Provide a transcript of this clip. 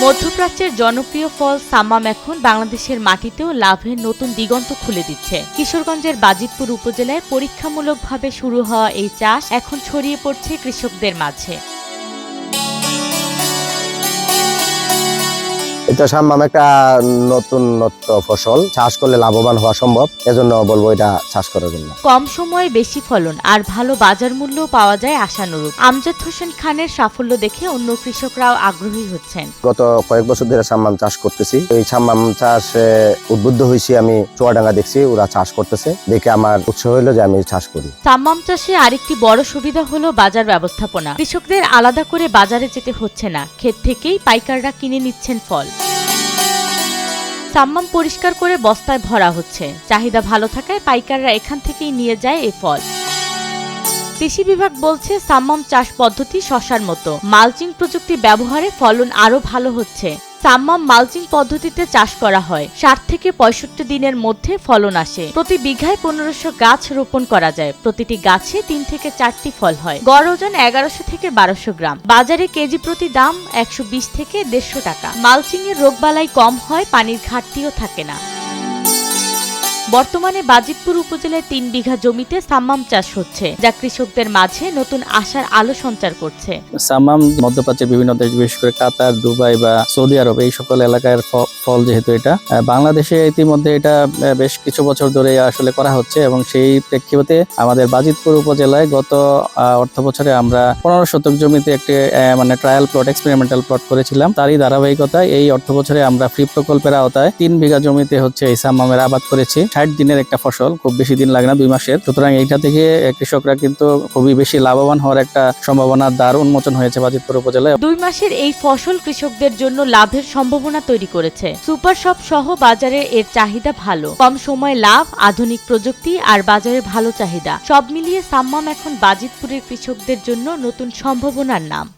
মধ্যপ্রাচ্যের জনপ্রিয় ফল সাম্মাম এখন বাংলাদেশের মাটিতেও লাভের নতুন দিগন্ত খুলে দিচ্ছে। কিশোরগঞ্জের বাজিতপুর উপজেলায় পরীক্ষামূলকভাবে শুরু হওয়া এই চাষ এখন ছড়িয়ে পড়ছে কৃষকদের মাঝে। এটা সাম্মাম একটা নতুনত্ব ফসল, চাষ করলে লাভবান হওয়া সম্ভব, এজন্য বলবো এটা চাষ করার জন্য। কম সময়ে বেশি ফলন আর ভালো বাজার মূল্য পাওয়া যায় আশানুরূপ। আমজাদ হোসেন খানের সাফল্য দেখে অন্য কৃষকরাও আগ্রহী হচ্ছেন। গত কয়েক বছর ধরে সাম্মাম চাষ করতেছি। এই সাম্মাম চাষে উদ্বুদ্ধ হয়েছি আমি, চুয়াডাঙ্গা দেখছি ওরা চাষ করতেছে, দেখে আমার উৎসাহ হইলো যে আমি চাষ করি। সাম্মাম চাষে আরেকটি বড় সুবিধা হলো বাজার ব্যবস্থাপনা। কৃষকদের আলাদা করে বাজারে যেতে হচ্ছে না, ক্ষেত থেকেই পাইকাররা কিনে নিচ্ছেন ফল। সাম্মাম পরিষ্কার করে বস্তায় ভরা হচ্ছে। চাহিদা ভালো থাকায় পাইকাররা এখান থেকেই নিয়ে যায় এই ফল। কৃষি বিভাগ বলছে সাম্মাম চাষ পদ্ধতি শশার মতো, মালচিং প্রযুক্তি ব্যবহারে ফলন আরো ভালো হচ্ছে। সাম্মাম মালচিং পদ্ধতিতে চাষ করা হয়, 60 থেকে 65 দিনের মধ্যে ফলন আসে। প্রতি বিঘায় 1500 গাছ রোপণ করা যায়। প্রতিটি গাছে 3 থেকে 4টি ফল হয়। গড় ওজন 1100 থেকে 1200 গ্রাম। বাজারে কেজি প্রতি দাম 120 থেকে 150 টাকা। মালচিং এর রোগবালাই কম হয়, পানির ঘাটতিও থাকে না। বর্তমানে বাজিতপুর উপজেলায় 3 বিঘা জমিতে সাম্মাম চাষ হচ্ছে, যা কৃষকদের মাঝে নতুন আশার আলো সঞ্চার করছে। সাম্মাম মধ্যপ্রাচ্যের বিভিন্ন দেশ, বিশেষ করে কাতার, দুবাই বা সৌদি আরব, এই সকল এলাকার ফল যেহেতু এটা বাংলাদেশে ইতিমধ্যে এটা বেশ কিছু বছর ধরে আসলে করা হচ্ছে, এবং সেই প্রেক্ষিতে আমাদের বাজিতপুর উপজেলায় গত অর্থ বছরে আমরা 15 শতক জমিতে একটি ট্রায়াল প্লট, এক্সপেরিমেন্টাল প্লট করেছিলাম। তারই ধারাবাহিকতায় এই অর্থ বছরে আমরা ফ্রি প্রকল্পের আওতায় 3 বিঘা জমিতে হচ্ছে এই সাম্মামের আবাদ করেছি। 60 দিনের একটা ফসল, খুব বেশি দিন লাগে না, 2 মাসের। সুতরাং এইটা থেকে কৃষকরা কিন্তু খুবই বেশি লাভবান হওয়ার একটা সম্ভাবনার দ্বার উন্মোচন হয়েছে বাজিতপুর উপজেলায়। 2 মাসের এই ফসল কৃষকদের জন্য লাভের সম্ভাবনা তৈরি করেছে। সুপার শপ সহ বাজারে এর চাহিদা ভালো। কম সময়ে লাভ, আধুনিক প্রযুক্তি আর বাজারে ভালো চাহিদা, সব মিলিয়ে সাম্মাম এখন বাজিতপুরের কৃষকদের জন্য নতুন সম্ভাবনার নাম।